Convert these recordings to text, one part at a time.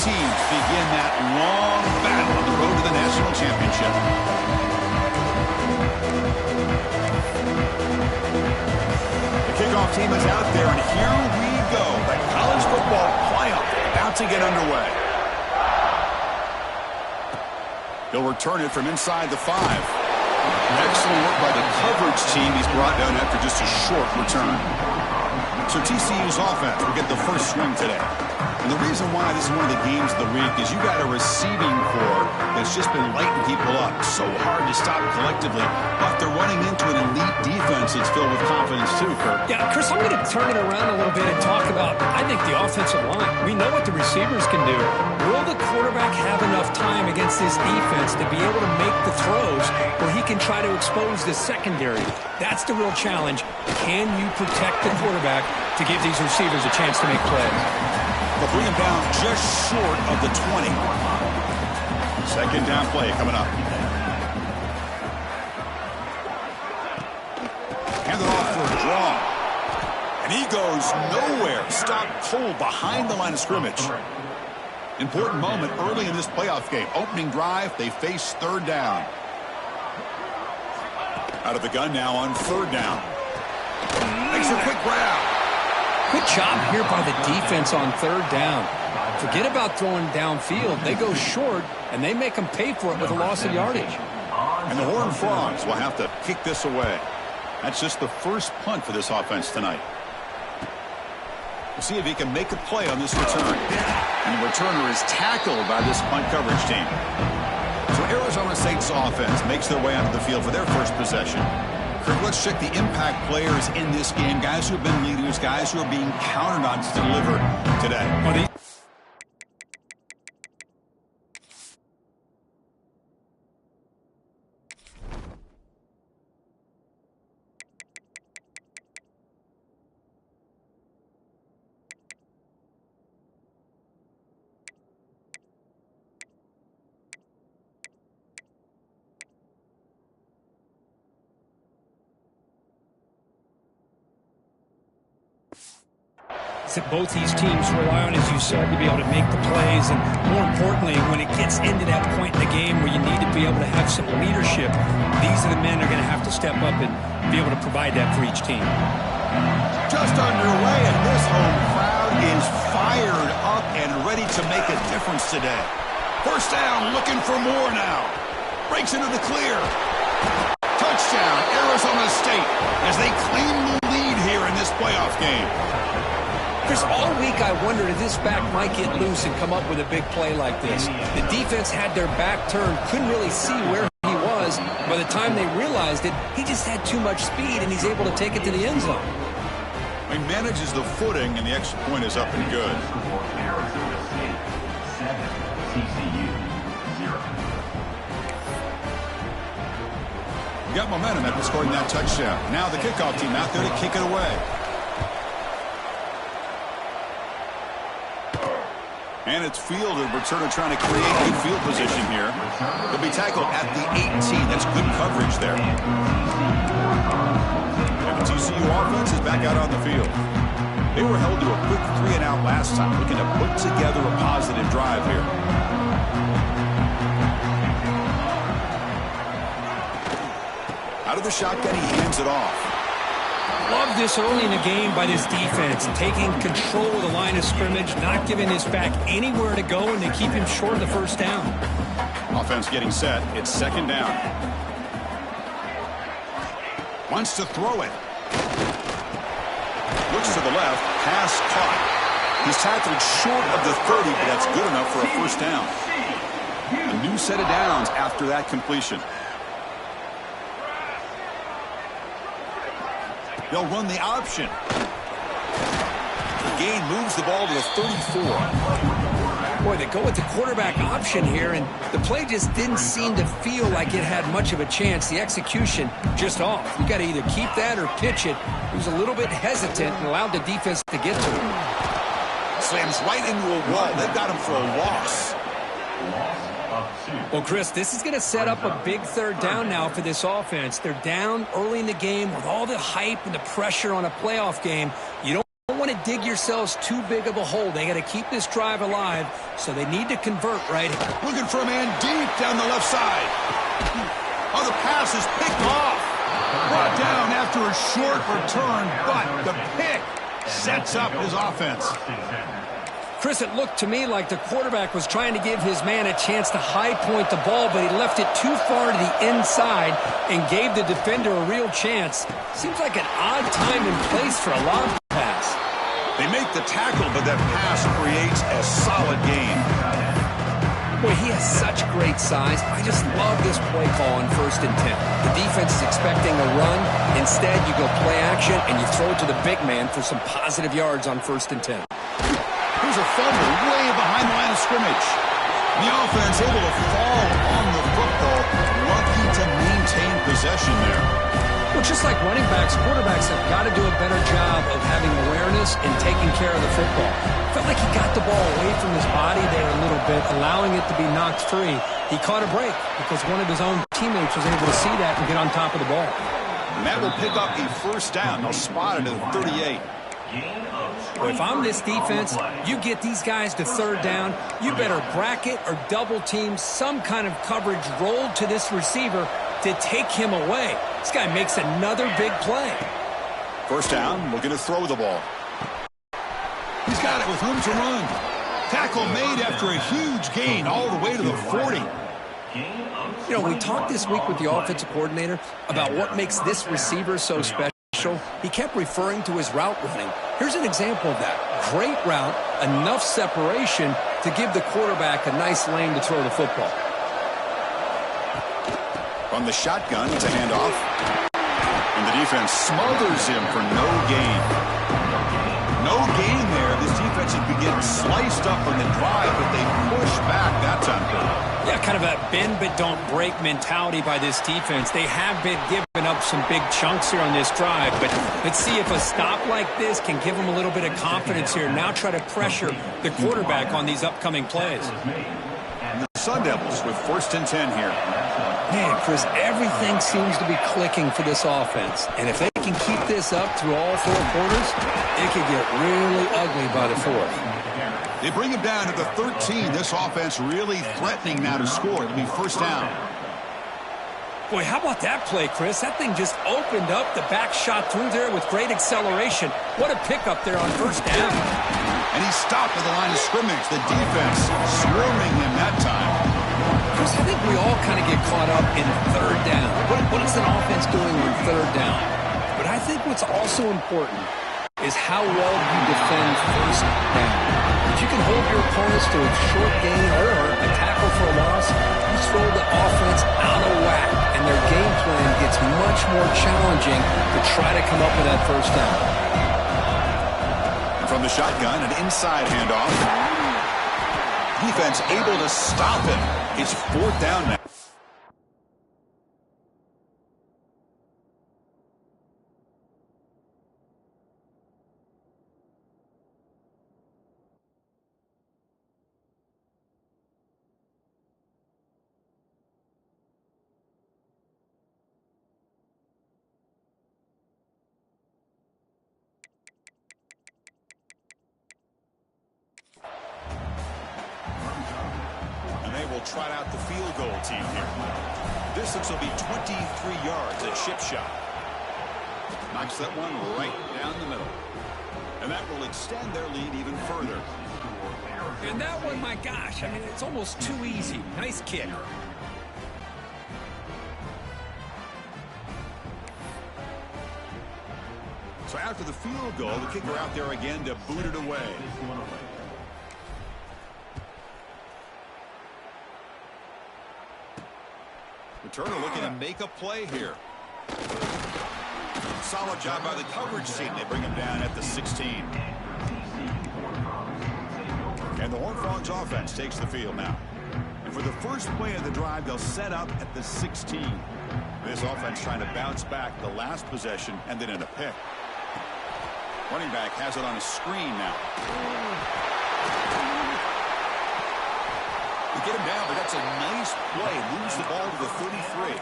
teams begin that long battle on the road to the national championship. The kickoff team is out there, and here we go. The college football playoff about to get underway. He'll return it from inside the 5. Excellent work by the coverage team. He's brought down after just a short return. So TCU's offense will get the first swing today. And the reason why this is one of the games of the week is you got a receiving core that's just been lighting people up. So hard to stop collectively. But they're running into an elite defense that's filled with confidence too, Kirk. Yeah, Chris, I'm going to turn it around a little bit and talk about, I think, the offensive line. We know what the receivers can do. Will the quarterback have enough time against this defense to be able to make the throws where he can try to expose the secondary? That's the real challenge. Can you protect the quarterback to give these receivers a chance to make plays? They'll bring him down just short of the 20. Second down play coming up. Hand it off for a draw. And he goes nowhere. Stop cold behind the line of scrimmage. Important moment early in this playoff game. Opening drive, they face third down. Out of the gun now on third down. Makes a quick grab. Good job here by the defense on third down. Forget about throwing downfield. They go short, and they make them pay for it with a loss of yardage. And the Horned Frogs will have to kick this away. That's just the first punt for this offense tonight. We'll see if he can make a play on this return. And the returner is tackled by this punt coverage team. So Arizona State's offense makes their way onto the field for their first possession. Kirk, let's check the impact players in this game. Guys who have been leaders, guys who are being counted on to deliver today. That both these teams rely on, as you said, to be able to make the plays, and more importantly, when it gets into that point in the game where you need to be able to have some leadership, these are the men that are going to have to step up and be able to provide that for each team. Just underway, and this home crowd is fired up and ready to make a difference today. First down, looking for more now. Breaks into the clear. Touchdown, Arizona State, as they claim the lead here in this playoff game. Chris, all week I wondered if this back might get loose and come up with a big play like this. The defense had their back turned, couldn't really see where he was. By the time they realized it, he just had too much speed, and he's able to take it to the end zone. He manages the footing, and the extra point is up and good. Arizona State 7, TCU 0. We got momentum after scoring that touchdown. Now the kickoff team out there to kick it away. And it's fielded. Returner trying to create good field position here. They'll be tackled at the 18. That's good coverage there. And the TCU offense is back out on the field. They were held to a quick 3-and-out last time, looking to put together a positive drive here. Out of the shotgun, he hands it off. Love this early in the game by this defense, taking control of the line of scrimmage, not giving his back anywhere to go, and they keep him short of the first down. Offense getting set. It's second down. Wants to throw it. Looks to the left. Pass caught. He's tackled short of the 30, but that's good enough for a first down. A new set of downs after that completion. They'll run the option. The gain moves the ball to the 34. Boy, they go with the quarterback option here, and the play just didn't seem to feel like it had much of a chance. The execution just off. You got to either keep that or pitch it. He was a little bit hesitant and allowed the defense to get to him. Slams right into a wall. They've got him for a loss. Well, Chris, this is going to set up a big third down now for this offense. They're down early in the game with all the hype and the pressure on a playoff game. You don't want want to dig yourselves too big of a hole. They got to keep this drive alive, so they need to convert right here. Looking for a man deep down the left side. Oh, the pass is picked off. Brought down after a short return, but the pick sets up his offense. Chris, it looked to me like the quarterback was trying to give his man a chance to high point the ball, but he left it too far to the inside and gave the defender a real chance. Seems like an odd time and place for a lob pass. They make the tackle, but that pass creates a solid gain. Boy, he has such great size. I just love this play call on 1st and 10. The defense is expecting a run. Instead, you go play action, and you throw it to the big man for some positive yards on 1st and 10. Here's a fumble way behind the line of scrimmage. The offense able to fall on the football, lucky to maintain possession there. Well, just like running backs, quarterbacks have got to do a better job of having awareness and taking care of the football. Felt like he got the ball away from his body there a little bit, allowing it to be knocked free. He caught a break because one of his own teammates was able to see that and get on top of the ball. And that will pick up a first down. They'll spot it at 38. Well, if I'm this defense, you get these guys to 3rd down, you better bracket or double team some kind of coverage rolled to this receiver to take him away. This guy makes another big play. First down, looking to throw the ball. He's got it with room to run. Tackle made after a huge gain all the way to the 40. You know, we talked this week with the offensive coordinator about what makes this receiver so special. He kept referring to his route running. Here's an example of that. Great route, enough separation to give the quarterback a nice lane to throw the football. From the shotgun, it's a handoff. And the defense smothers him for no gain. No gain there. This defense has been getting sliced up on the drive, but they push back that time. Yeah, kind of a bend but don't break mentality by this defense. They have been giving up some big chunks here on this drive, but let's see if a stop like this can give them a little bit of confidence here. Now try to pressure the quarterback on these upcoming plays. And the Sun Devils with 1st and 10 here. Man, Chris, everything seems to be clicking for this offense. And if they can keep this up through all 4 quarters, it could get really ugly by the 4th. They bring him down to the 13. This offense really threatening now to score. It'll be first down. Boy, how about that play, Chris? That thing just opened up. The back shot through there with great acceleration. What a pickup there on 1st down. And he stopped at the line of scrimmage. The defense swarming him that time. Chris, I think we all kind of get caught up in 3rd down. What is an offense doing on 3rd down? But I think what's also important is how well you defend 1st down. If you can hold your opponents to a short gain or a tackle for a loss, you throw the offense out of whack, and their game plan gets much more challenging to try to come up with that 1st down. And from the shotgun, an inside handoff. Defense able to stop him. It's 4th down now. Trot out the field goal team here. Distance will be 23 yards at chip shot. Knocks that one right down the middle. And that will extend their lead even further. And that one, my gosh, I mean, it's almost too easy. Nice kick. So after the field goal, the kicker out there again to boot it away. Returner looking to make a play here. Solid job by the coverage team. They bring him down at the 16. And the Horned Frogs offense takes the field now. And for the first play of the drive, they'll set up at the 16. This offense trying to bounce back the last possession and then in a pick. Running back has it on a screen now. They get him down, but that's a nice play. Moves the ball to the 33.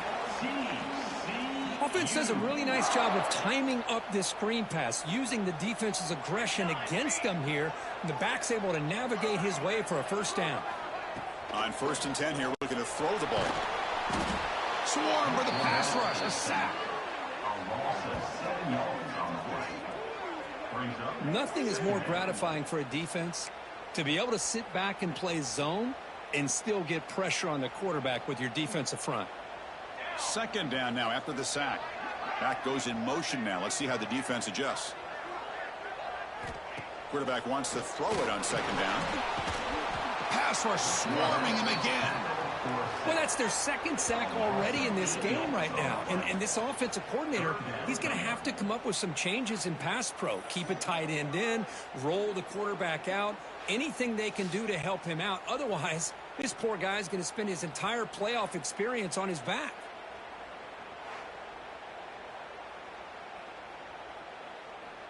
Offense does a really nice job of timing up this screen pass, using the defense's aggression against them here. And the back's able to navigate his way for a first down. On 1st and 10 here, looking to throw the ball. Swarm for the pass rush, a sack. A loss of 7 yards on the play. Brings up. Nothing is more gratifying for a defense to be able to sit back and play zone and still get pressure on the quarterback with your defensive front. 2nd down now after the sack. Back goes in motion now. Let's see how the defense adjusts. Quarterback wants to throw it on 2nd down. Pass rush swarming him again. Well, that's their 2nd sack already in this game right now. And this offensive coordinator, he's going to have to come up with some changes in pass pro. Keep a tight end in, roll the quarterback out, anything they can do to help him out. Otherwise, this poor guy's going to spend his entire playoff experience on his back.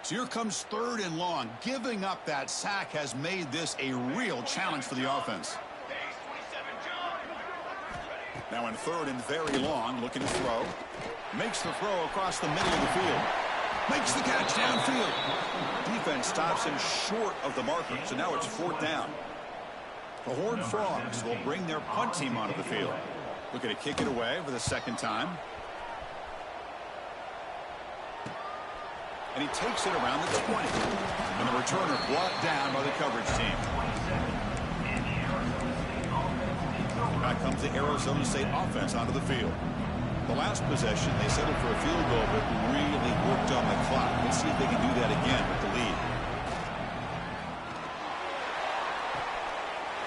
So here comes 3rd and long. Giving up that sack has made this a real challenge for the offense. Now in 3rd and very long, looking to throw. Makes the throw across the middle of the field. Makes the catch downfield. Defense stops him short of the marker, so now it's 4th down. The Horned Frogs will bring their punt team onto the field. Looking to kick it away for the 2nd time. And he takes it around the 20. And the returner brought down by the coverage team. Back comes the Arizona State offense onto the field. The last possession, they settled for a field goal, but really worked on the clock. Let's see if they can do that again with the lead.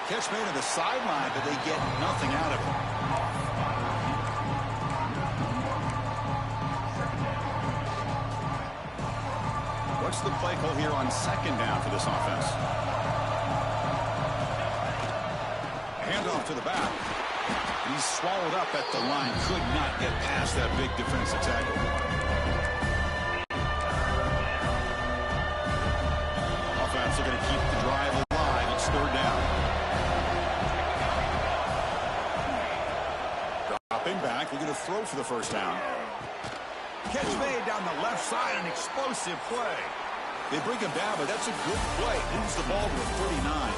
Catch made on the sideline, but they get nothing out of it. What's the play call here on 2nd down for this offense? Handoff to the back. He's swallowed up at the line. Could not get past that big defensive tackle. Offense are going to keep the drive alive. It's 3rd down. Dropping back. We're going to throw for the 1st down. Catch made down the left side. An explosive play. They bring him down, but that's a good play. Moves the ball to a 39.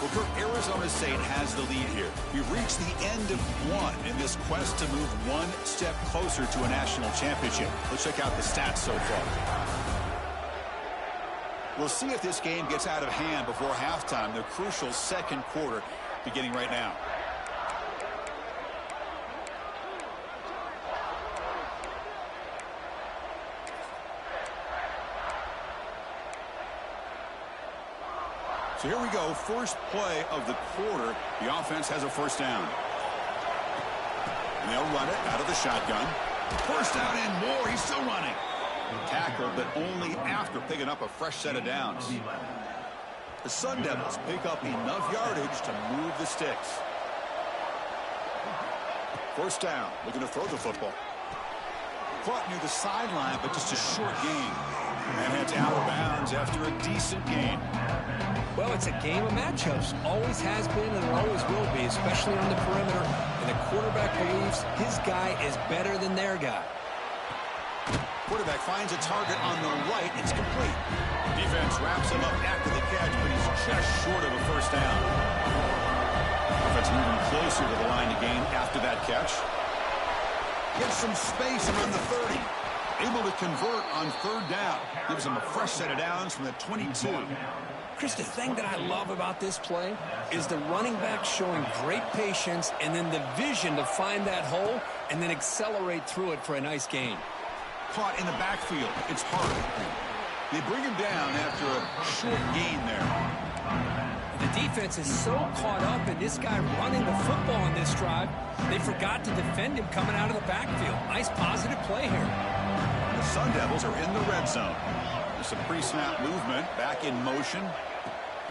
Well, Kirk, Arizona State has the lead here. We've reached the end of one in this quest to move one step closer to a national championship. Let's check out the stats so far. We'll see if this game gets out of hand before halftime, the crucial 2nd quarter beginning right now. So here we go, first play of the quarter. The offense has a 1st down. And they'll run it out of the shotgun. 1st down and more. He's still running. Tackled, but only after picking up a fresh set of downs. The Sun Devils pick up enough yardage to move the sticks. 1st down, looking to throw the football. Caught near the sideline, but just a short gain. And heads out of bounds after a decent gain. Well, it's a game of matchups. Always has been and always will be, especially on the perimeter. And the quarterback believes his guy is better than their guy. Quarterback finds a target on the right. It's complete. Defense wraps him up after the catch, but he's just short of a 1st down. Offense moving closer to the line to gain after that catch. Gets some space around the 30. Able to convert on 3rd down. Gives him a fresh set of downs from the 22. Chris, the thing that I love about this play is the running back showing great patience and then the vision to find that hole and then accelerate through it for a nice gain. Caught in the backfield. It's hard. They bring him down after a short gain there. The defense is so caught up in this guy running the football on this drive, they forgot to defend him coming out of the backfield. Nice positive play here. The Sun Devils are in the red zone. There's some pre-snap movement, back in motion.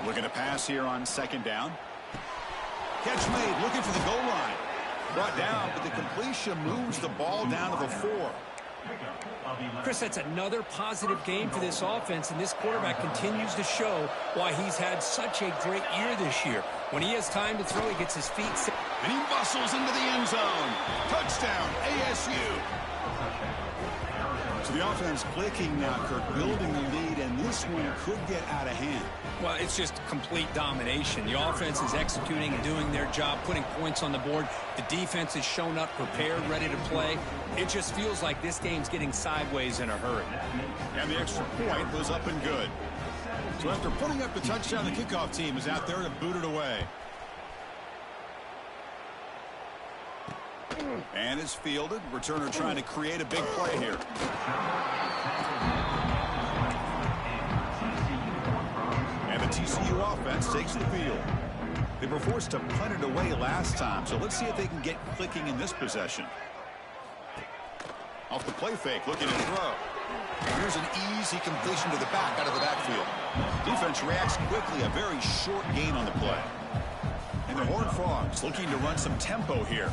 Looking to pass here on 2nd down. Catch made, looking for the goal line. Brought down, but the completion moves the ball down to the 4. Chris, that's another positive game for this offense, and this quarterback continues to show why he's had such a great year this year. When he has time to throw, he gets his feet set. And he muscles into the end zone. Touchdown, ASU. So the offense clicking now, Kirk, building the lead, and this one could get out of hand. Well, it's just complete domination. The offense is executing and doing their job, putting points on the board. The defense has shown up, prepared, ready to play. It just feels like this game's getting sideways in a hurry. And the extra point was up and good. So after putting up the touchdown, the kickoff team is out there to boot it away. And it's fielded. Returner trying to create a big play here. And the TCU offense takes the field. They were forced to punt it away last time, so let's see if they can get clicking in this possession. Off the play fake, looking to throw. Here's an easy completion to the back out of the backfield. Defense reacts quickly, a very short gain on the play. And the Horned Frogs looking to run some tempo here.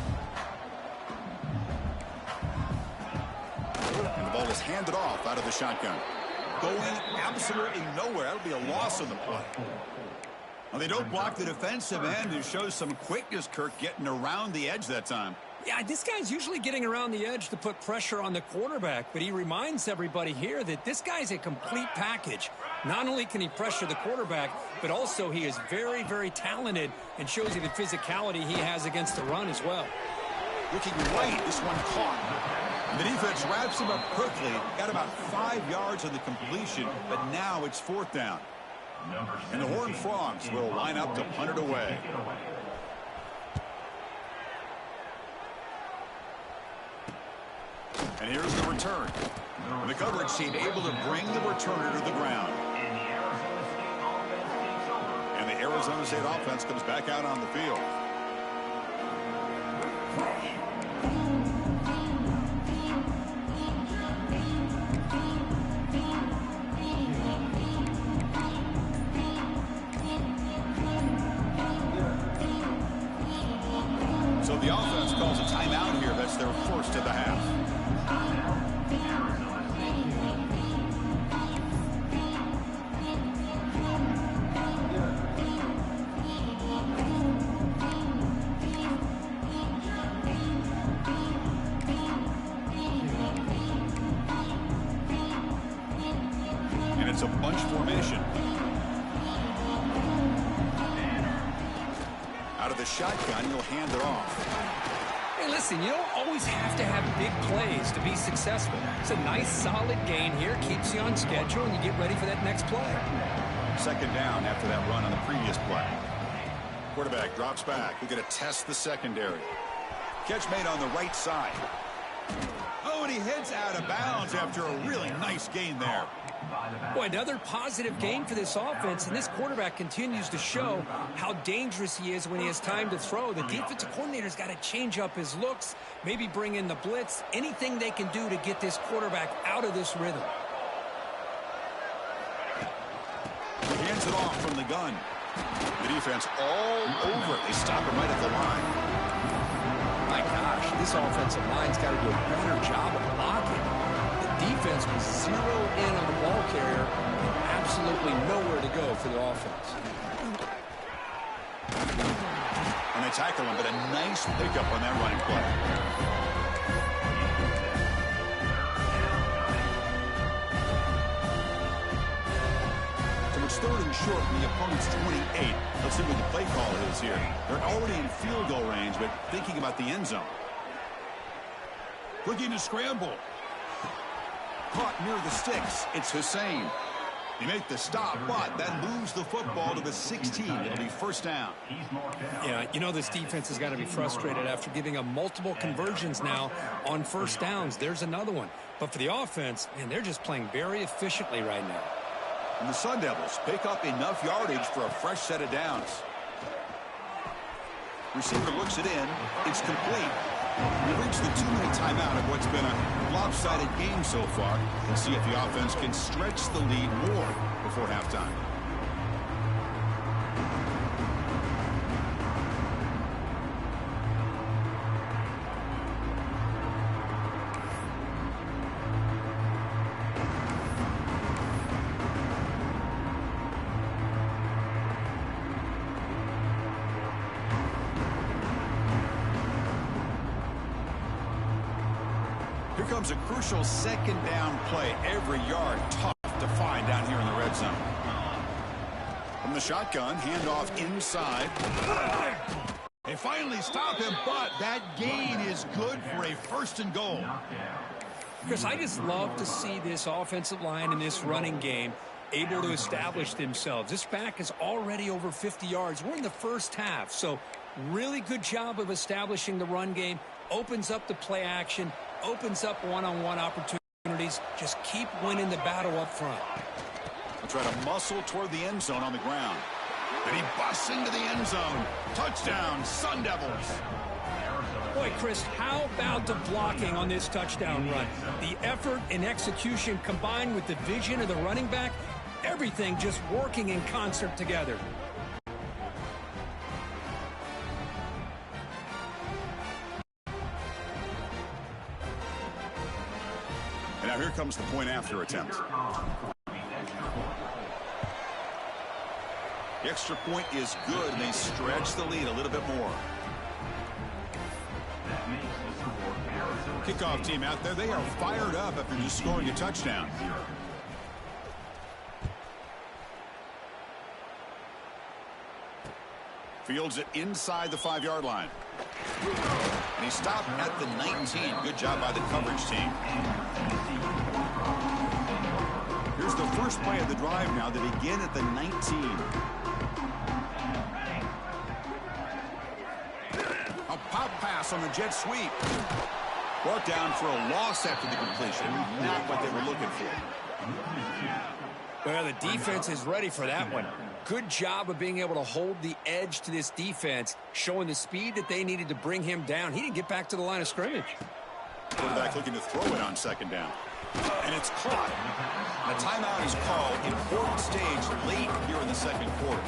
And the ball is handed off out of the shotgun. Going absolutely nowhere. That'll be a loss on the play. Well, they don't block the defensive end, who shows some quickness, Kirk, getting around the edge that time. Yeah, this guy's usually getting around the edge to put pressure on the quarterback, but he reminds everybody here that this guy's a complete package. Not only can he pressure the quarterback, but also he is very, very talented and shows you the physicality he has against the run as well. Looking right, this one caught. And the defense wraps him up quickly. Got about 5 yards on the completion, but now it's 4th down. And the Horned Frogs will line up to punt it away. And here's the return. And the coverage team able to bring the returner to the ground. And the Arizona State offense comes back out on the field. So the offense calls a timeout here. That's their first of the half. And it's a bunch formation. Out of the shotgun, he'll hand it off. Hey, listen, you don't always have to have big plays to be successful. It's a nice, solid gain here. Keeps you on schedule, and you get ready for that next play. 2nd down after that run on the previous play. Quarterback drops back. We're going to test the secondary. Catch made on the right side. Oh, and he heads out of bounds after a really nice gain there. Boy, another positive game for this offense, and this quarterback continues to show how dangerous he is when he has time to throw. The defensive coordinator's got to change up his looks, maybe bring in the blitz, anything they can do to get this quarterback out of this rhythm. He hands it off from the gun. The defense all over it. They stop him right at the line. My gosh, this offensive line's got to do a better job of blocking. Defense was zeroed in on the ball carrier and absolutely nowhere to go for the offense. And they tackle him, but a nice pickup on that running play. So it's 3rd and short from the opponent's 28. Let's see what the play call is here. They're already in field goal range, but thinking about the end zone. Looking to scramble. Caught near the sticks. It's Hussein. They make the stop, but that moves the football to the 16. It'll be 1st down. Yeah, you know this defense has got to be frustrated after giving up multiple conversions now on 1st downs. There's another one. But for the offense, man, they're just playing very efficiently right now. And the Sun Devils pick up enough yardage for a fresh set of downs. Receiver looks it in. It's complete. We reach the 2-minute timeout of what's been a lopsided game so far. Let's see if the offense can stretch the lead more before halftime. comes a crucial second down play. Every yard tough to find down here in the red zone. From the shotgun, handoff inside. They finally stop him, but that gain is good for a 1st and goal. Chris, I just love to see this offensive line in this running game able to establish themselves. This back is already over 50 yards. We're in the first half, so really good job of establishing the run game. Opens up the play action, opens up one-on-one opportunities. Just keep winning the battle up front. They'll try to muscle toward the end zone on the ground. And he busts into the end zone. Touchdown, Sun Devils. Boy, Chris, how about the blocking on this touchdown run? The effort and execution combined with the vision of the running back, everything just working in concert together. And now here comes the point after attempt. The extra point is good, and they stretch the lead a little bit more. Kickoff team out there, they are fired up after just scoring a touchdown. Fields it inside the 5-yard line. And he stopped at the 19. Good job by the coverage team. Here's the first play of the drive now to begin at the 19. A pop pass on the jet sweep. Brought down for a loss after the completion. Not what they were looking for. Well, the defense is ready for that one. Good job of being able to hold the edge to this defense, showing the speed that they needed to bring him down. He didn't get back to the line of scrimmage. Quarterback looking to throw it on second down. And it's caught. A timeout is called. Important stage late here in the second quarter.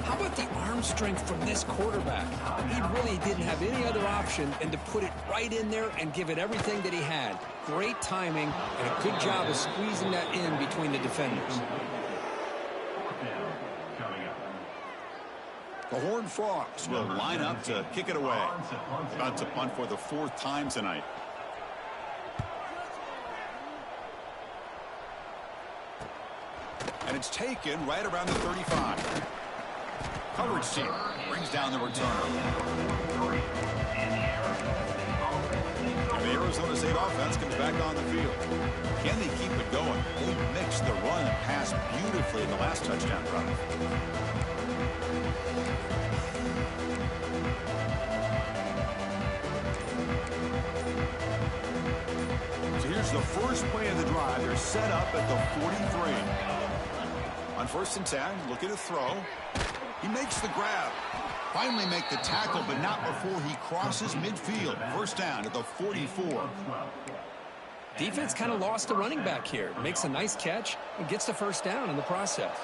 How about the arm strength from this quarterback? He really didn't have any other option than to put it right in there and give it everything that he had. Great timing and a good job of squeezing that in between the defenders. The Horned Frogs will line up to kick it away. About to punt for the 4th time tonight. And it's taken right around the 35. Coverage team brings down the return. And the Arizona State offense comes back on the field. Can they keep it going? They mixed the run and pass beautifully in the last touchdown drive. So here's the first play of the drive. They're set up at the 43. On 1st and 10, looking to throw. He makes the grab. Finally make the tackle, but not before he crosses midfield. 1st down at the 44. Defense kind of lost the running back here. Makes a nice catch and gets the 1st down in the process.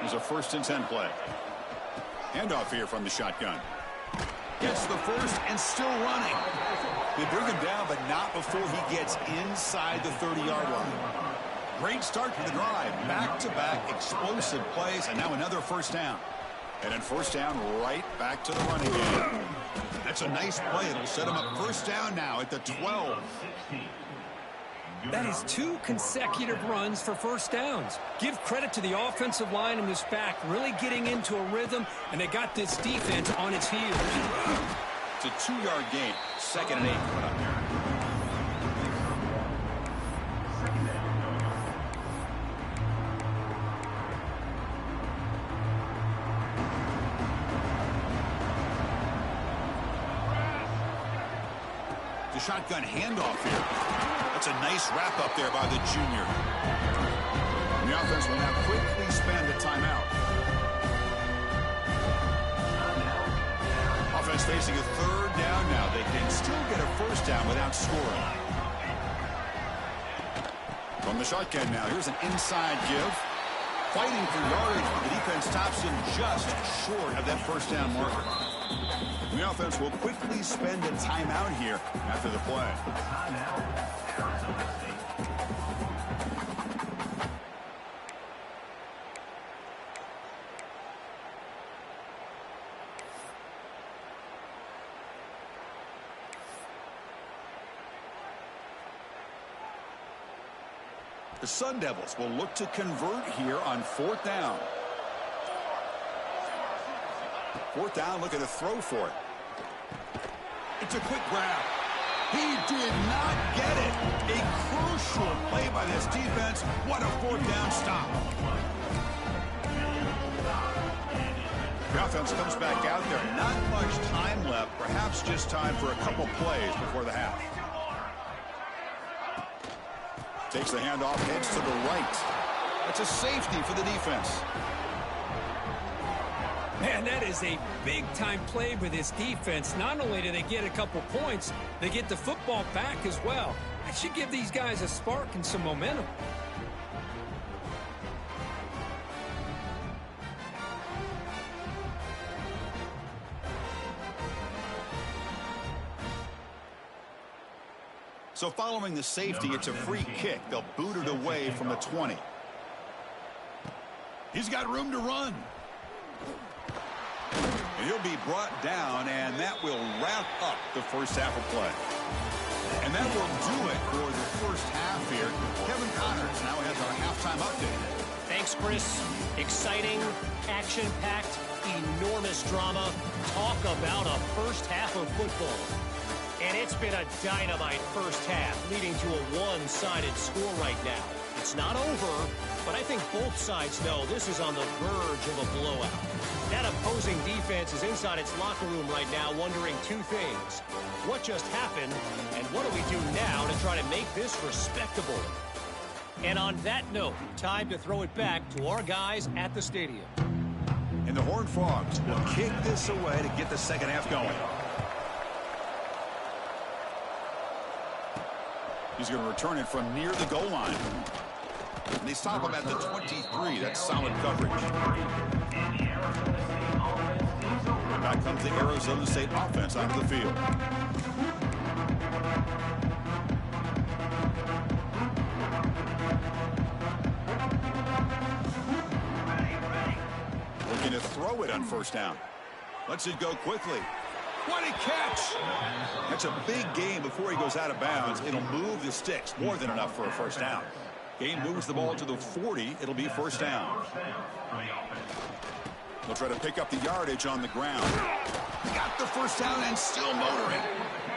Here's a 1st and 10 play. Handoff here from the shotgun. Gets the first and still running. They bring him down, but not before he gets inside the 30-yard line. Great start to the drive. Back-to-back explosive plays, and now another 1st down. And then 1st down right back to the running game. That's a nice play. It'll set him up 1st down now at the 12. That is 2 consecutive runs for 1st downs. Give credit to the offensive line in this back, really getting into a rhythm, and they got this defense on its heels. It's a 2-yard gain. 2nd and 8 coming up here. The shotgun handoff here. That's a nice wrap up there by the junior. And the offense will now quickly spend a timeout. Offense facing a 3rd down now. They can still get a 1st down without scoring. From the shotgun now, here's an inside give. Fighting for yardage, but the defense stops him just short of that 1st down marker. And the offense will quickly spend a timeout here after the play. The Sun Devils will look to convert here on 4th down. 4th down, looking to throw for it. It's a quick grab. He did not get it. A crucial play by this defense. What a 4th down stop. The offense comes back out there. Not much time left. Perhaps just time for a couple plays before the half. Takes the handoff, heads to the right. That's a safety for the defense. Man, that is a big-time play for this defense. Not only do they get a couple points, they get the football back as well. That should give these guys a spark and some momentum. So following the safety, it's a free kick. They'll boot it away from the 20. He's got room to run. And he'll be brought down, and that will wrap up the first half of play. And that will do it for the first half here. Kevin Connors now has our halftime update. Thanks, Chris. Exciting, action-packed, enormous drama. Talk about a first half of football. And it's been a dynamite first half, leading to a one-sided score right now. It's not over, but I think both sides know this is on the verge of a blowout. That opposing defense is inside its locker room right now wondering two things. What just happened, and what do we do now to try to make this respectable? And on that note, time to throw it back to our guys at the stadium. And the Horned Frogs will kick this away to get the second half going. He's going to return it from near the goal line. And they stop him at the 23. That's solid coverage. Back comes the Arizona State offense onto the field. Looking to throw it on first down. Lets it go quickly. What a catch! That's a big game before he goes out of bounds. It'll move the sticks. More than enough for a first down. Game moves the ball to the 40. It'll be first down. They'll try to pick up the yardage on the ground. Got the first down and still motoring.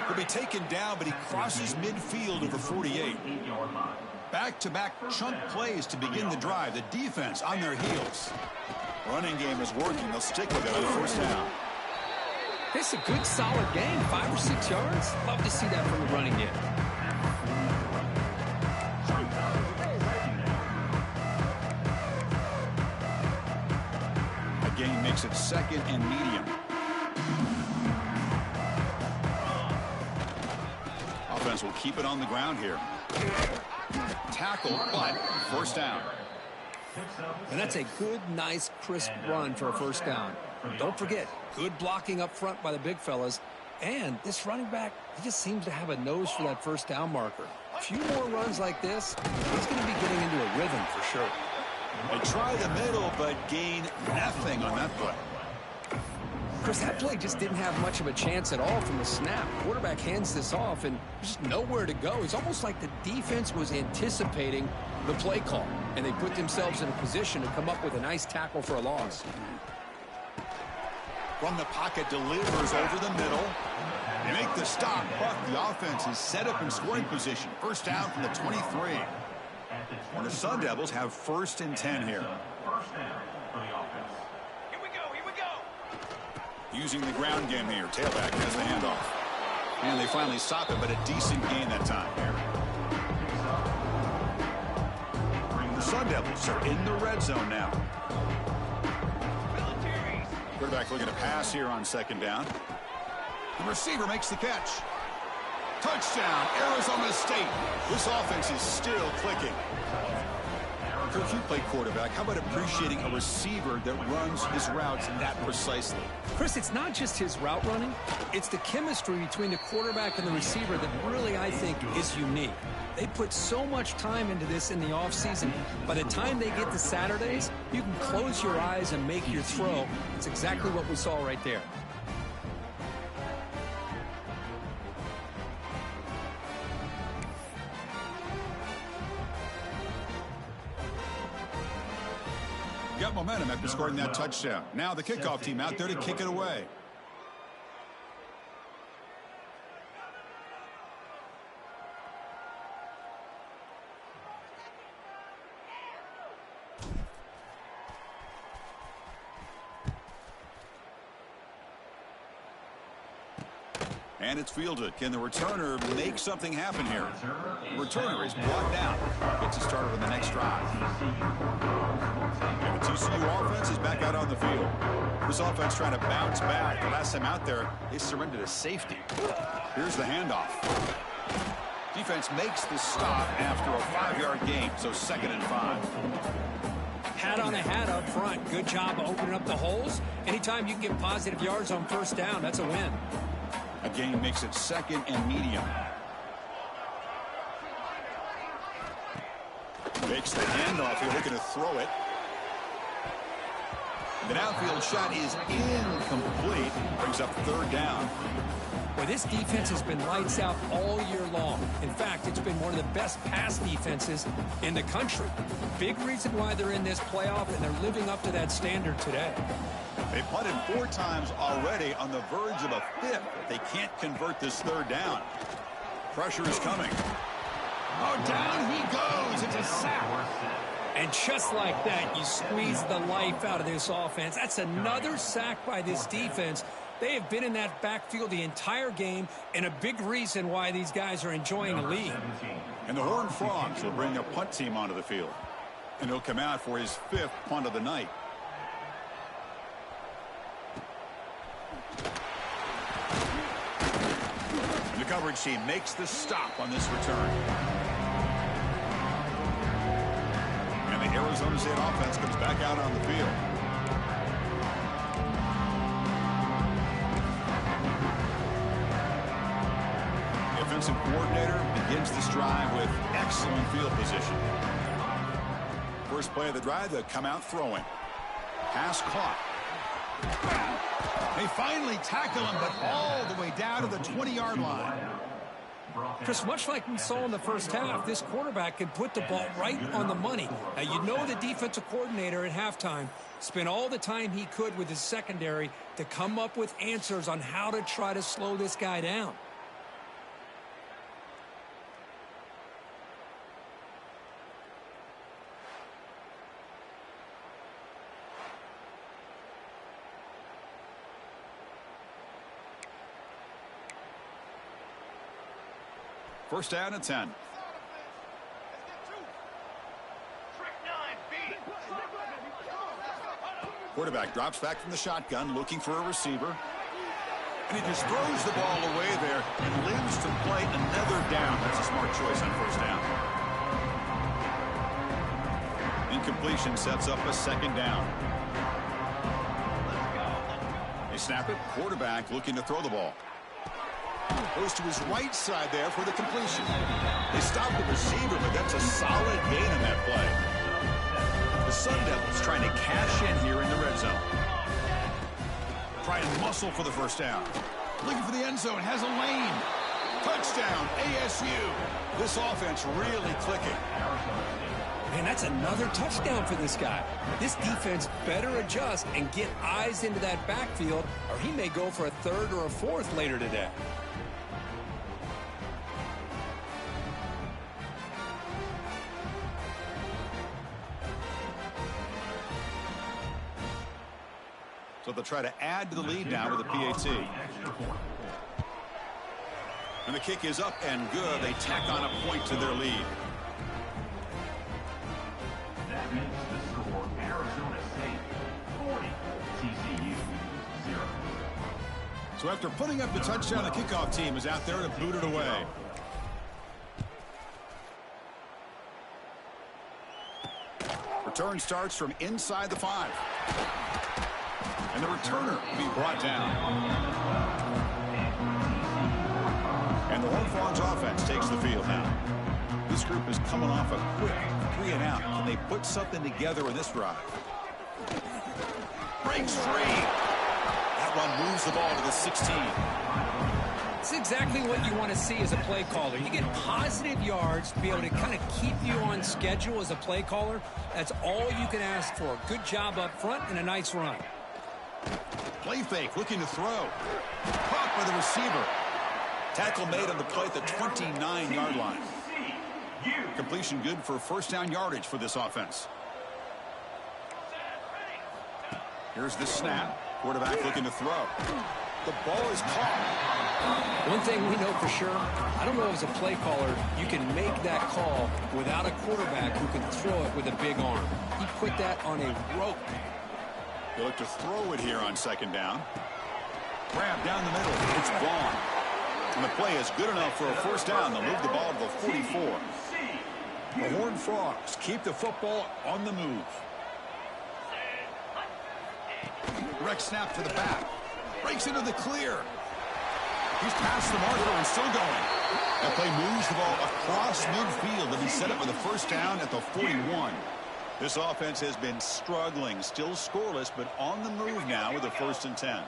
He'll be taken down, but he crosses midfield of the 48. Back-to-back chunk plays to begin the drive. The defense on their heels. Running game is working. They'll stick with it on the first down. It's a good, solid game, 5 or 6 yards. Love to see that from the running game. A gain makes it second and medium. Offense will keep it on the ground here. Tackle, but first down. And that's a good, nice, crisp run for a first down. Don't forget, good blocking up front by the big fellas. And this running back, he just seems to have a nose for that first down marker. A few more runs like this, he's going to be getting into a rhythm for sure. They try the middle, but gain nothing on that play. Chris, that play just didn't have much of a chance at all from the snap. Quarterback hands this off, and there's just nowhere to go. It's almost like the defense was anticipating the play call, and they put themselves in a position to come up with a nice tackle for a loss. From the pocket, delivers over the middle. They make the stop, but the offense is set up in scoring position. First down from the 23. And the Sun Devils have first and 10 here. Using the ground game here. Tailback has the handoff. And they finally stop it, but a decent gain that time. The Sun Devils are in the red zone now. Quarterback looking to pass here on second down. The receiver makes the catch. Touchdown, Arizona State. This offense is still clicking. Coach, you play quarterback. How about appreciating a receiver that runs his routes that precisely? Chris, it's not just his route running. It's the chemistry between the quarterback and the receiver that really, I think, is unique. They put so much time into this in the offseason. By the time they get to Saturdays, you can close your eyes and make your throw. It's exactly what we saw right there. momentum after scoring that touchdown. Now the kickoff team out there to kick it away. And it's fielded. Can the returner make something happen here? The returner is brought down. Gets it started on the next drive. And the TCU offense is back out on the field. This offense trying to bounce back. The last time out there, they surrendered a safety. Here's the handoff. Defense makes the stop after a 5-yard gain, so 2nd and 5. Hat on a hat up front. Good job opening up the holes. Anytime you can get positive yards on first down, that's a win. A gain makes it 2nd and medium. Makes the handoff here, looking to throw it. The downfield shot is incomplete. Brings up 3rd down. Well, this defense has been lights out all year long. In fact, it's been one of the best pass defenses in the country. Big reason why they're in this playoff, and they're living up to that standard today. They punted 4 times already, on the verge of a 5th. They can't convert this 3rd down. Pressure is coming. Oh, down he goes. It's a sack. And just like that, you squeeze the life out of this offense. That's another sack by this defense. They have been in that backfield the entire game, and a big reason why these guys are enjoying a lead. And the Horned Frogs will bring a punt team onto the field. And he'll come out for his 5th punt of the night. The coverage team makes the stop on this return. And the Arizona State offense comes back out on the field. The offensive coordinator begins this drive with excellent field position. First play of the drive, they'll come out throwing. Pass caught. They finally tackle him, but all the way down to the 20-yard line. Chris, much like we saw in the first half, this quarterback can put the ball right on the money. Now, you know the defensive coordinator at halftime spent all the time he could with his secondary to come up with answers on how to try to slow this guy down. First down and 10. Quarterback drops back from the shotgun, looking for a receiver. And he just throws the ball away there and lives to play another down. That's a smart choice on first down. Incompletion sets up a 2nd down. They snap it. Quarterback looking to throw the ball. Goes to his right side there for the completion. They stop the receiver, but that's a solid gain on that play. The Sun Devils trying to cash in here in the red zone. Trying to muscle for the first down. Looking for the end zone, has a lane. Touchdown, ASU. This offense really clicking. Man, that's another touchdown for this guy. This defense better adjust and get eyes into that backfield, or he may go for a 3rd or a 4th later today. So they'll try to add to the lead now with a PAT. And the kick is up and good. They tack on a point to their lead. That makes the score Arizona State 40, TCU 0. So after putting up the touchdown, the kickoff team is out there to boot it away. Return starts from inside the 5. And the returner will be brought down. And the Horned Frogs offense takes the field now. This group is coming off a quick 3-and-out. Can they put something together in this drive? Breaks free. That one moves the ball to the 16. It's exactly what you want to see as a play caller. You get positive yards to be able to kind of keep you on schedule as a play caller. That's all you can ask for. Good job up front and a nice run. Play fake, looking to throw. Caught by the receiver. Tackle made on the play at the 29-yard line. Completion good for first down yardage for this offense. Here's the snap. Quarterback looking to throw. The ball is caught. One thing we know for sure, I don't know as a play caller, you can make that call without a quarterback who can throw it with a big arm. He put that on a rope. They look to throw it here on second down. Grab down the middle. It's Vaughn. And the play is good enough for a first down. They'll move the ball to the 44. The Horned Frogs keep the football on the move. Direct snap to the back. Breaks into the clear. He's past the marker and still going. That play moves the ball across midfield to be set up with a first down at the 41. This offense has been struggling, still scoreless, but on the move now with a 1st and 10.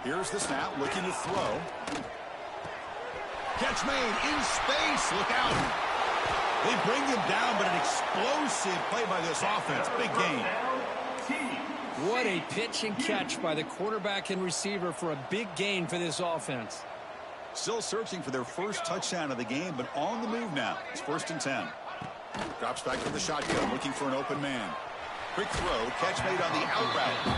Here's the snap, looking to throw. Catch made in space. Look out. They bring him down, but an explosive play by this offense. Big game. What a pitch and catch by the quarterback and receiver for a big gain for this offense. Still searching for their first touchdown of the game, but on the move now. It's 1st and 10. Drops back to the shotgun, looking for an open man. Quick throw, catch made on the out route.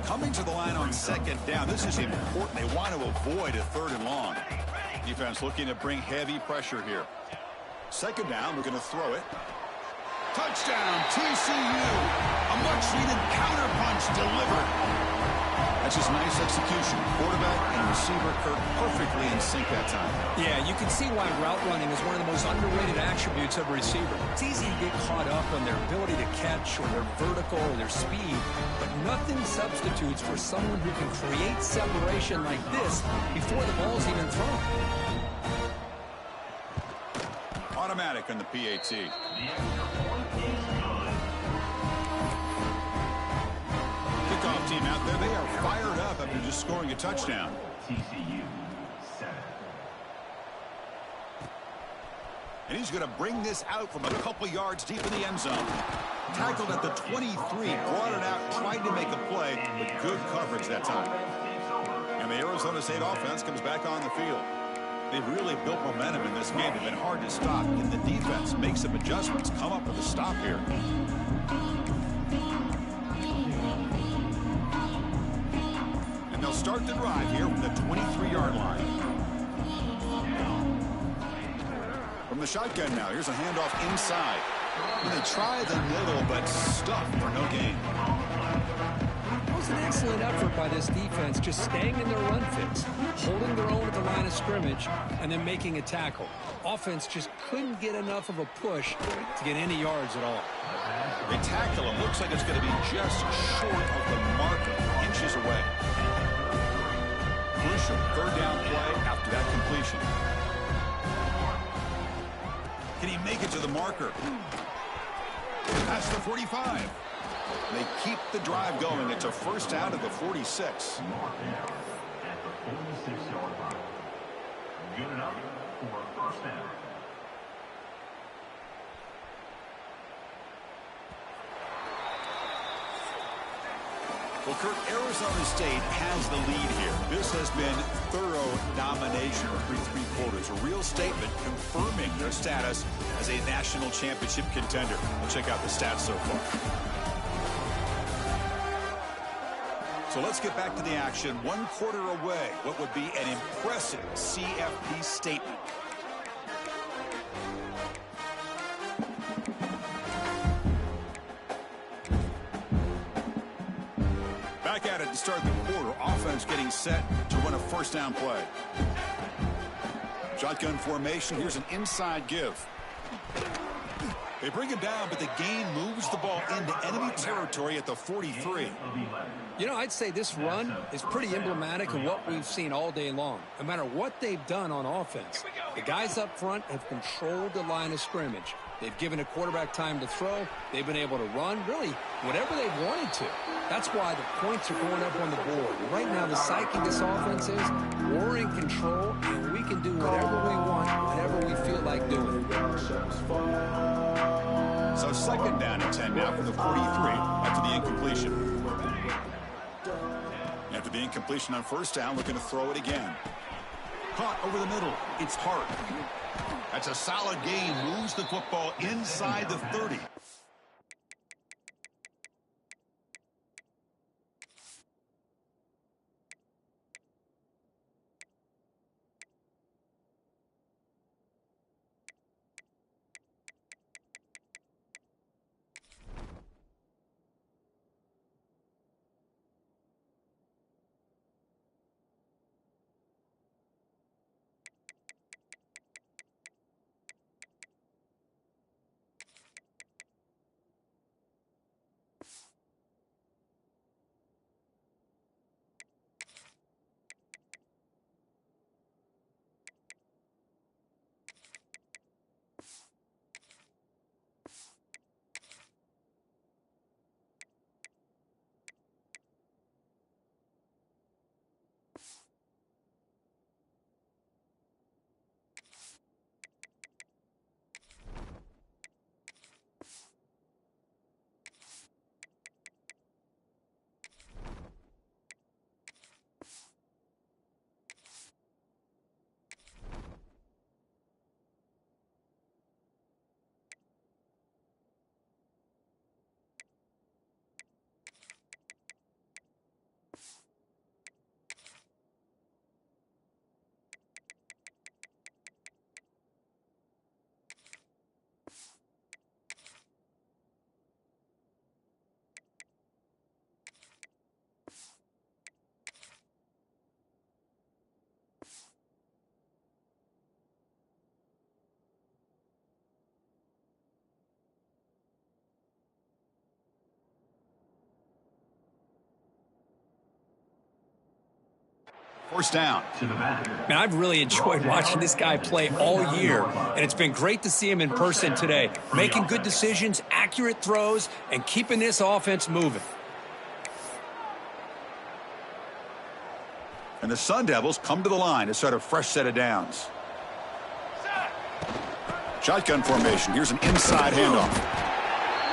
Coming to the line on second down. This is important. They want to avoid a 3rd and long. Defense looking to bring heavy pressure here. Second down, we're going to throw it. Touchdown, TCU. A much-needed counterpunch delivered. That's just nice execution. Quarterback and receiver Kirk perfectly in sync that time. Yeah, you can see why route running is one of the most underrated attributes of a receiver. It's easy to get caught up on their ability to catch or their vertical or their speed, but nothing substitutes for someone who can create separation like this before the ball's even thrown. Automatic on the PAT. Kickoff team out there. They are fired up after just scoring a touchdown. TCU 7. And he's going to bring this out from a couple yards deep in the end zone. Tackled at the 23, brought it out, tried to make a play, but good coverage that time. And the Arizona State offense comes back on the field. They've really built momentum in this game. They've been hard to stop. And the defense makes some adjustments, come up with a stop here. And they'll start the drive here from the 23-yard line. From the shotgun now, here's a handoff inside. And they try the middle, but stuffed for no gain. It was an excellent effort by this defense, just staying in their run fits, holding their own at the line of scrimmage, and then making a tackle. Offense just couldn't get enough of a push to get any yards at all. They tackle him. Looks like it's going to be just short of the marker, inches away. Crucial 3rd down play after that completion. Can he make it to the marker? Past the 45. They keep the drive going. It's a first down at the 46. Mark down at the 46-yard line. Good enough for a first down. Well, Kirk, Arizona State has the lead here. This has been thorough domination through 3 quarters. A real statement confirming their status as a national championship contender. We'll check out the stats so far. So let's get back to the action. 1 quarter away. What would be an impressive CFP statement. Back at it to start the quarter. Offense getting set to run a first down play. Shotgun formation. Here's an inside give. They bring him down, but the game moves the ball into enemy territory at the 43. You know, I'd say this run is pretty emblematic of what we've seen all day long. No matter what they've done on offense, the guys up front have controlled the line of scrimmage. They've given a quarterback time to throw. They've been able to run, really, whatever they've wanted to. That's why the points are going up on the board. Right now, the psyche of this offense is we're in control, and we can do whatever we want, whenever we feel like doing it. So second down and 10 now for the 43 after the incompletion. After the incompletion on first down, looking to throw it again. Caught over the middle. It's Hart. That's a solid gain. Moves the football inside the 30. First down. Man, I've really enjoyed watching this guy play all year, and it's been great to see him in person today, making good decisions, accurate throws, and keeping this offense moving. And the Sun Devils come to the line to start a fresh set of downs. Shotgun formation. Here's an inside handoff.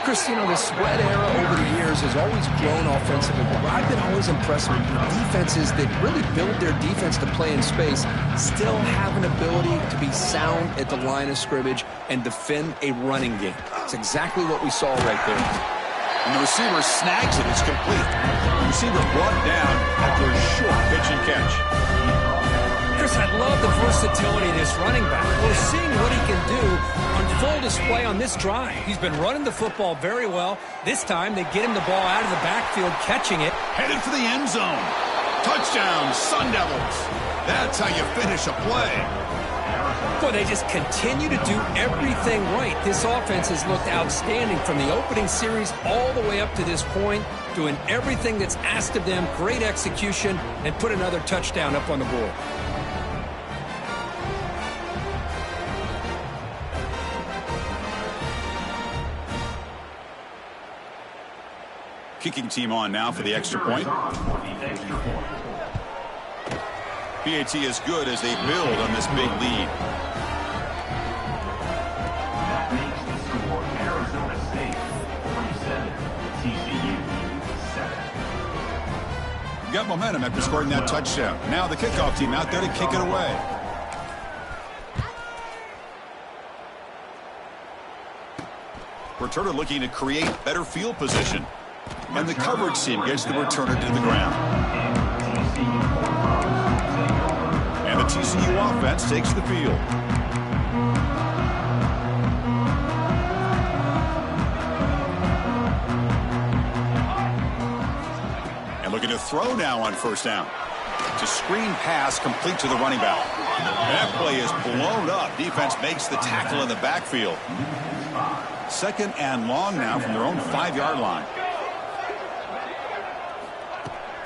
Chris, you know, the spread era over the years has always grown offensively, but I've been always impressed with defenses that really build their defense to play in space, still have an ability to be sound at the line of scrimmage and defend a running game. It's exactly what we saw right there. And the receiver snags it. It's complete. The receiver brought down after a short pitch and catch. Chris, I love the versatility of this running back. We're seeing what he can do on full display on this drive. He's been running the football very well. This time, they get him the ball out of the backfield, catching it. Headed for the end zone. Touchdown, Sun Devils. That's how you finish a play. Boy, they just continue to do everything right. This offense has looked outstanding from the opening series all the way up to this point, doing everything that's asked of them, great execution, and put another touchdown up on the board. Kicking team on now for the extra point. PAT is good as they build on this big lead. That makes the score Arizona State 47, TCU 7. Got momentum after scoring that touchdown. Now the kickoff team out there to kick it away. Returner looking to create better field position. And the coverage team gets the returner to the ground. And the TCU offense takes the field. And looking to throw now on first down. It's a screen pass complete to the running back. That play is blown up. Defense makes the tackle in the backfield. Second and long now from their own 5-yard line.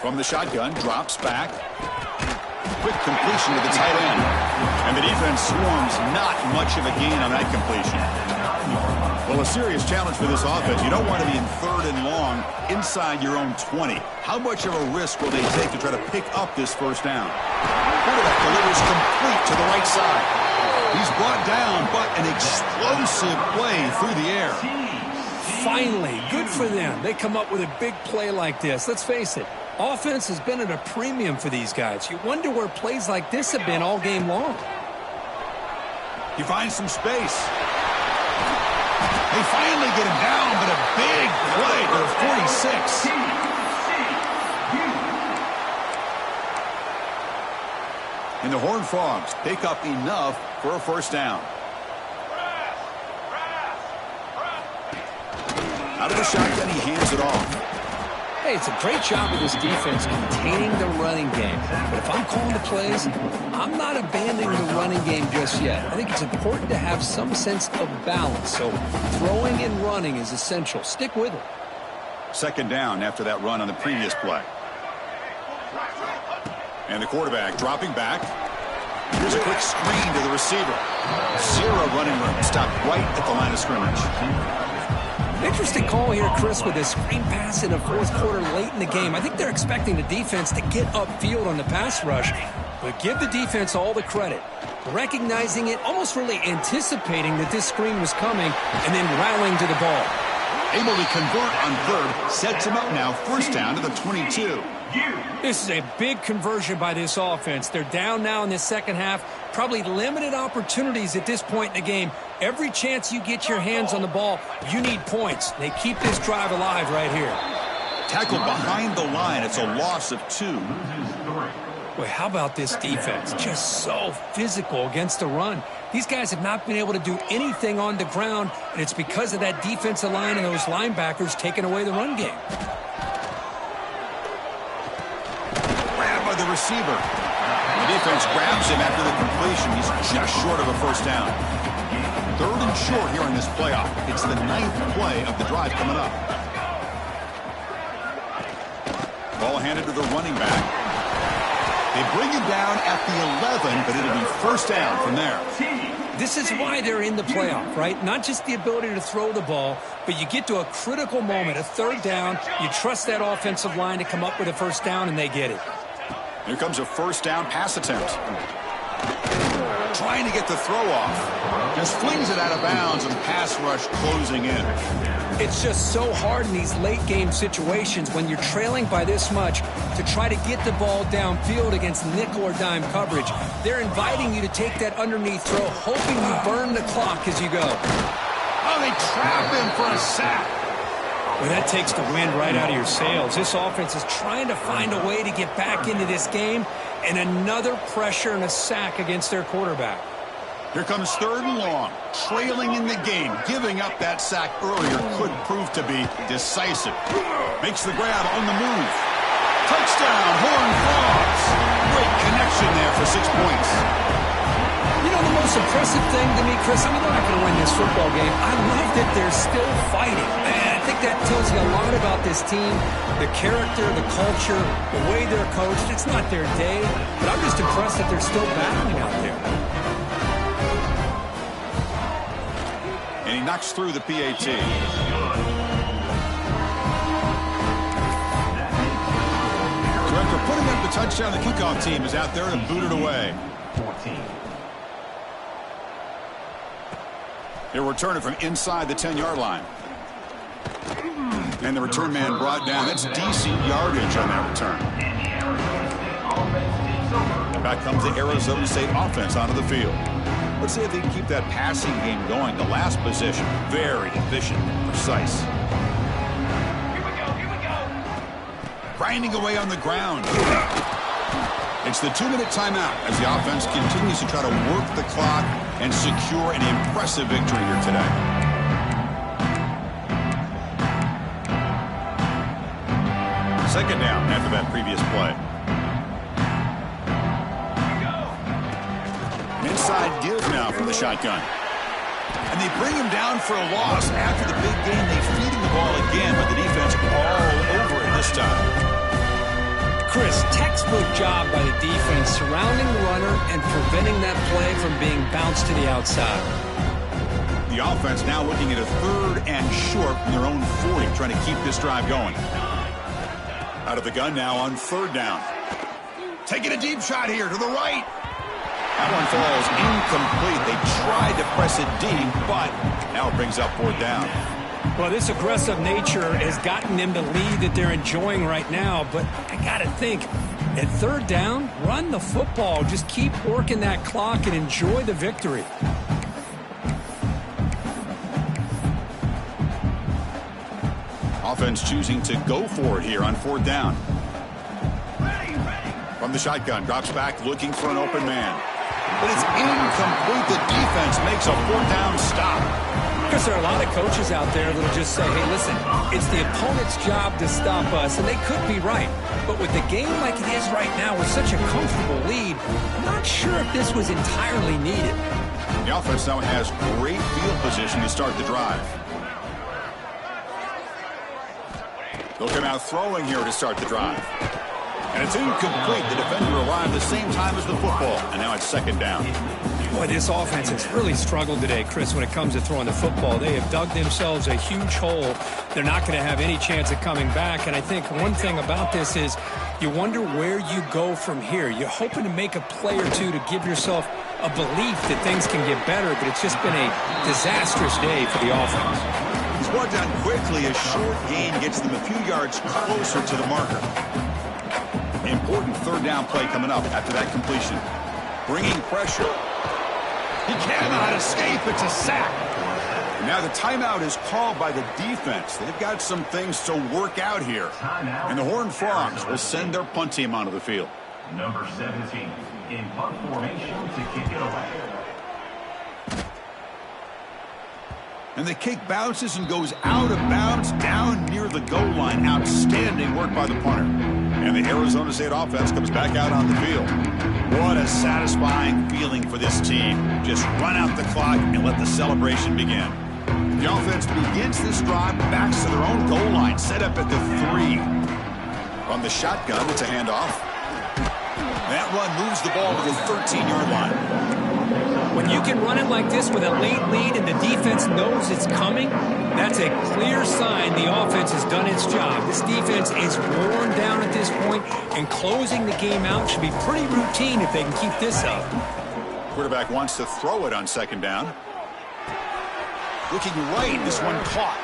From the shotgun, drops back. Quick completion to the tight end. And the defense swarms, not much of a gain on that completion. Well, a serious challenge for this offense. You don't want to be in 3rd and long inside your own 20. How much of a risk will they take to try to pick up this first down? Quarterback delivers complete to the right side. He's brought down, but an explosive play through the air. Finally, good for them. They come up with a big play like this. Let's face it, offense has been at a premium for these guys. You wonder where plays like this have been all game long. He finds some space. They finally get him down, but a big play to the 46. And the Horned Frogs pick up enough for a first down. Out of the shotgun, he hands it off. Hey, it's a great job of this defense containing the running game. But if I'm calling the plays, I'm not abandoning the running game just yet. I think it's important to have some sense of balance. So throwing and running is essential. Stick with it. Second down after that run on the previous play. And the quarterback dropping back. Here's a quick screen to the receiver. Zero running room. Stopped right at the line of scrimmage. Interesting call here, Chris, with this screen pass in the 4th quarter late in the game. I think they're expecting the defense to get upfield on the pass rush, but give the defense all the credit. Recognizing it, almost really anticipating that this screen was coming, and then rallying to the ball. Able to convert on 3rd, sets him up now, first down to the 22. This is a big conversion by this offense. They're down now in the second half. Probably limited opportunities at this point in the game. Every chance you get your hands on the ball, you need points. They keep this drive alive right here. Tackled behind the line. It's a loss of 2. Boy, how about this defense? Just so physical against the run. These guys have not been able to do anything on the ground, and it's because of that defensive line and those linebackers taking away the run game. Grabbed by the receiver. The defense grabs him after the completion. He's just short of a first down. 3rd and short here in this playoff. It's the 9th play of the drive coming up. Ball handed to the running back. They bring him down at the 11, but it'll be first down from there. This is why they're in the playoff, right? Not just the ability to throw the ball, but you get to a critical moment, a 3rd down. You trust that offensive line to come up with a first down, and they get it. Here comes a first down pass attempt. Trying to get the throw off. Just flings it out of bounds, and pass rush closing in. It's just so hard in these late-game situations when you're trailing by this much to try to get the ball downfield against nickel or dime coverage. They're inviting you to take that underneath throw, hoping you burn the clock as you go. Oh, they trap him for a sack. Well, that takes the wind right out of your sails. This offense is trying to find a way to get back into this game, and another pressure and a sack against their quarterback. Here comes 3rd and long, trailing in the game. Giving up that sack earlier could prove to be decisive. Makes the grab on the move. Touchdown, Horned Frogs. Great connection there for 6 points. You know, the most impressive thing to me, Chris, I mean, they're not going to win this football game. I love that they're still fighting. And I think that tells you a lot about this team, the character, the culture, the way they're coached. It's not their day, but I'm just impressed that they're still battling out there. And he knocks through the PAT. So after putting up the touchdown, the kickoff team is out there to boot it away. 14. He'll return it from inside the 10-yard line. And the return man brought down. That's decent yardage on that return. And back comes the Arizona State offense onto the field. Let's see if they can keep that passing game going. The last possession, very efficient and precise. Here we go. Grinding away on the ground. It's the 2-minute timeout as the offense continues to try to work the clock and secure an impressive victory here today. Second down after that previous play. Inside give now from the shotgun. And they bring him down for a loss. After the big game, they feed him the ball again, but the defense all over it this time. Chris, textbook job by the defense surrounding the runner and preventing that play from being bounced to the outside. The offense now looking at a 3rd and short from their own 40, trying to keep this drive going. Out of the gun now on 3rd down. Taking a deep shot here to the right. That one falls incomplete. They tried to press it deep, but now it brings up 4th down. Well, this aggressive nature has gotten them the lead that they're enjoying right now, but I got to think, at 3rd down, run the football. Just keep working that clock and enjoy the victory. Offense choosing to go for it here on 4th down. From the shotgun, drops back looking for an open man. But it's incomplete. The defense makes a 4th down stop. Because there are a lot of coaches out there that will just say, hey, listen, it's the opponent's job to stop us, and they could be right. But with the game like it is right now with such a comfortable lead, I'm not sure if this was entirely needed. The offense now has great field position to start the drive. They'll come out throwing here to start the drive. And it's incomplete. The defender arrived the same time as the football, and now it's 2nd down. Boy, this offense has really struggled today, Chris, when it comes to throwing the football. They have dug themselves a huge hole. They're not going to have any chance of coming back. And I think one thing about this is you wonder where you go from here. You're hoping to make a play or two to give yourself a belief that things can get better, but it's just been a disastrous day for the offense. He's brought down quickly. A short gain gets them a few yards closer to the marker. Important 3rd down play coming up after that completion. Bringing pressure. He cannot escape. It's a sack. And now the timeout is called by the defense. They've got some things to work out here. And the Horned Frogs will send their punt team onto the field. Number 17 in punt formation to kick it away. And the kick bounces and goes out of bounds down near the goal line. Outstanding work by the punter. And the Arizona State offense comes back out on the field. What a satisfying feeling for this team. Just run out the clock and let the celebration begin. The offense begins this drive, backs to their own goal line, set up at the 3. From the shotgun, it's a handoff. That run moves the ball to the 13-yard line. When you can run it like this with a late lead and the defense knows it's coming, that's a clear sign the offense has done its job. This defense is worn down at this point, and closing the game out should be pretty routine if they can keep this up. Quarterback wants to throw it on 2nd down. Looking right, this one caught.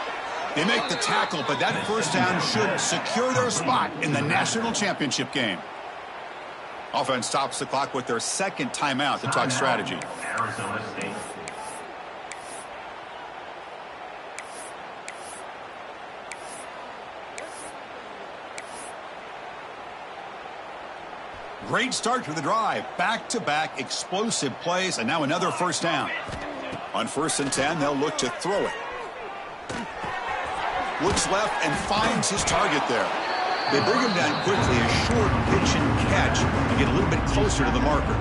They make the tackle, but that 1st down should secure their spot in the national championship game. Offense stops the clock with their 2nd timeout to talk strategy. Arizona State. Great start to the drive. Back-to-back explosive plays, and now another 1st down. On 1st and 10, they'll look to throw it. Looks left and finds his target there. They bring him down quickly, a short pitch and catch to get a little bit closer to the marker.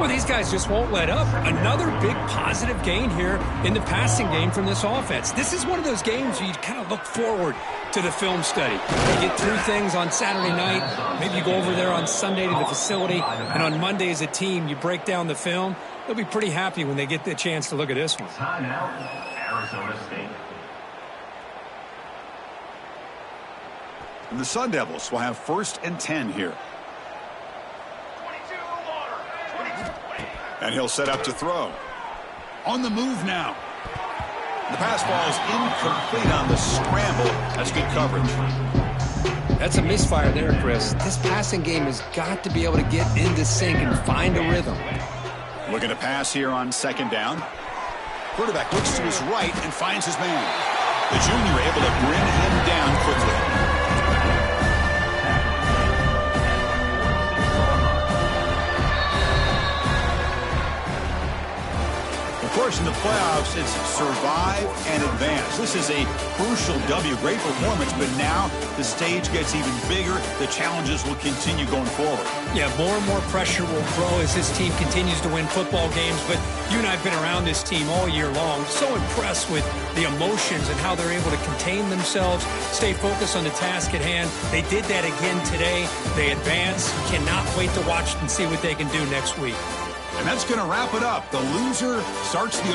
Well, these guys just won't let up. Another big positive gain here in the passing game from this offense. This is one of those games where you kind of look forward to the film study. You get through things on Saturday night. Maybe you go over there on Sunday to the facility, and on Monday as a team, you break down the film. They'll be pretty happy when they get the chance to look at this one. Timeout, Arizona State. And the Sun Devils will have 1st and 10 here. And he'll set up to throw. On the move now. The pass falls incomplete on the scramble. That's good coverage. That's a misfire there, Chris. This passing game has got to be able to get into sync and find a rhythm. Looking to pass here on 2nd down. Quarterback looks to his right and finds his man. The junior able to bring him down quickly. Of course, in the playoffs, it's survive and advance. This is a crucial W. Great performance, but now the stage gets even bigger. The challenges will continue going forward. Yeah, more and more pressure will grow as this team continues to win football games. But you and I have been around this team all year long. So impressed with the emotions and how they're able to contain themselves, stay focused on the task at hand. They did that again today. They advance. Cannot wait to watch and see what they can do next week. And that's going to wrap it up. The loser starts the